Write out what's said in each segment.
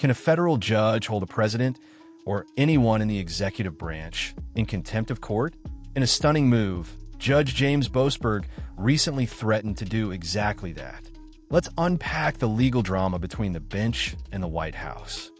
Can a federal judge hold a president or anyone in the executive branch in contempt of court? In a stunning move, Judge James Boasberg recently threatened to do exactly that. Let's unpack the legal drama between the bench and the White House,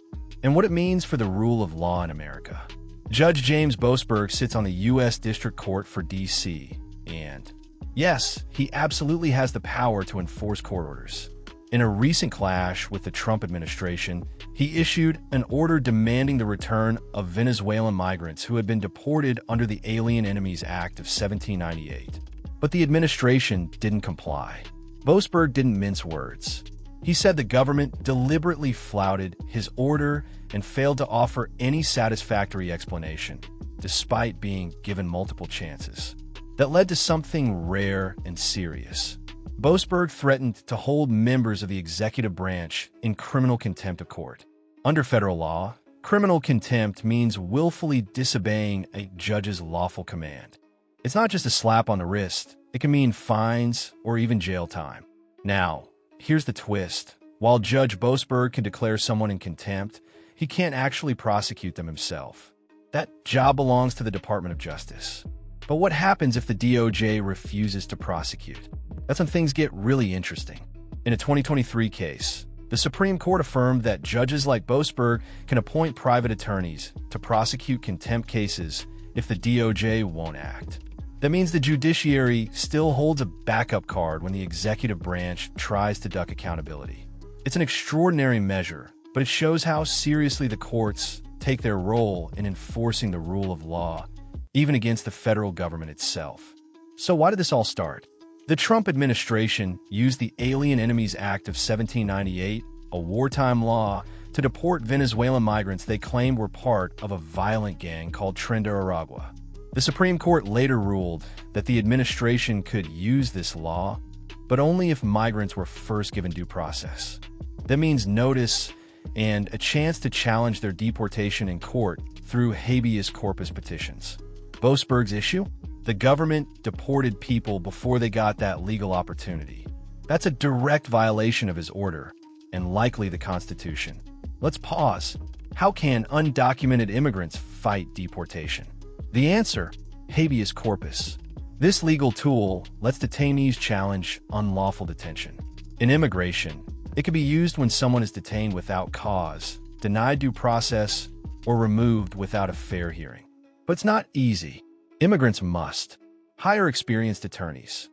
and what it means for the rule of law in America. Judge James Boasberg sits on the U.S. District Court for D.C., and yes, he absolutely has the power to enforce court orders. In a recent clash with the Trump administration, he issued an order demanding the return of Venezuelan migrants who had been deported under the Alien Enemies Act of 1798. But the administration didn't comply. Boasberg didn't mince words. He said the government deliberately flouted his order and failed to offer any satisfactory explanation, despite being given multiple chances. That led to something rare and serious. Boasberg threatened to hold members of the executive branch in criminal contempt of court. Under federal law, criminal contempt means willfully disobeying a judge's lawful command. It's not just a slap on the wrist. It can mean fines or even jail time. Now, here's the twist. While Judge Boasberg can declare someone in contempt, he can't actually prosecute them himself. That job belongs to the Department of Justice. But what happens if the DOJ refuses to prosecute? That's when things get really interesting. In a 2023 case, the Supreme Court affirmed that judges like Boasberg can appoint private attorneys to prosecute contempt cases if the DOJ won't act. That means the judiciary still holds a backup card when the executive branch tries to duck accountability. It's an extraordinary measure, but it shows how seriously the courts take their role in enforcing the rule of law, even against the federal government itself. So why did this all start? The Trump administration used the Alien Enemies Act of 1798, a wartime law, to deport Venezuelan migrants they claimed were part of a violent gang called Tren de Aragua. The Supreme Court later ruled that the administration could use this law, but only if migrants were first given due process. That means notice and a chance to challenge their deportation in court through habeas corpus petitions. Boasberg's issue? The government deported people before they got that legal opportunity. That's a direct violation of his order, and likely the Constitution. Let's pause. How can undocumented immigrants fight deportation? The answer: habeas corpus. This legal tool lets detainees challenge unlawful detention. In immigration, it can be used when someone is detained without cause, denied due process, or removed without a fair hearing. But it's not easy. Immigrants must hire experienced attorneys,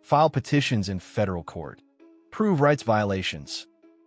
file petitions in federal court, prove rights violations,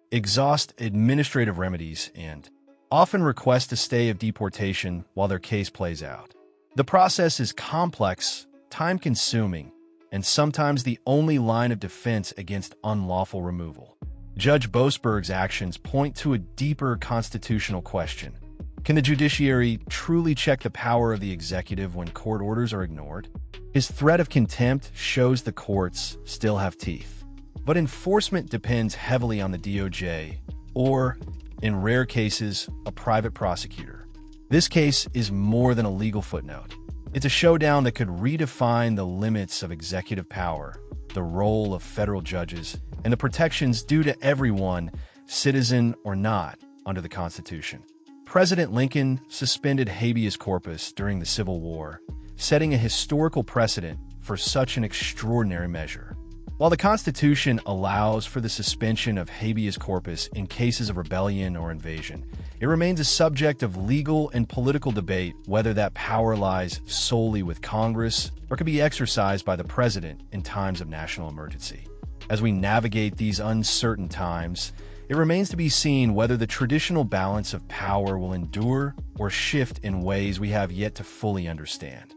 exhaust administrative remedies, and often request a stay of deportation while their case plays out. The process is complex, time-consuming, and sometimes the only line of defense against unlawful removal. Judge Boasberg's actions point to a deeper constitutional question. Can the judiciary truly check the power of the executive when court orders are ignored? His threat of contempt shows the courts still have teeth. But enforcement depends heavily on the DOJ, or, in rare cases, a private prosecutor. This case is more than a legal footnote. It's a showdown that could redefine the limits of executive power, the role of federal judges, and the protections due to everyone, citizen or not, under the Constitution. President Lincoln suspended habeas corpus during the Civil War, setting a historical precedent for such an extraordinary measure. While the Constitution allows for the suspension of habeas corpus in cases of rebellion or invasion, it remains a subject of legal and political debate whether that power lies solely with Congress or can be exercised by the president in times of national emergency. As we navigate these uncertain times, it remains to be seen whether the traditional balance of power will endure or shift in ways we have yet to fully understand.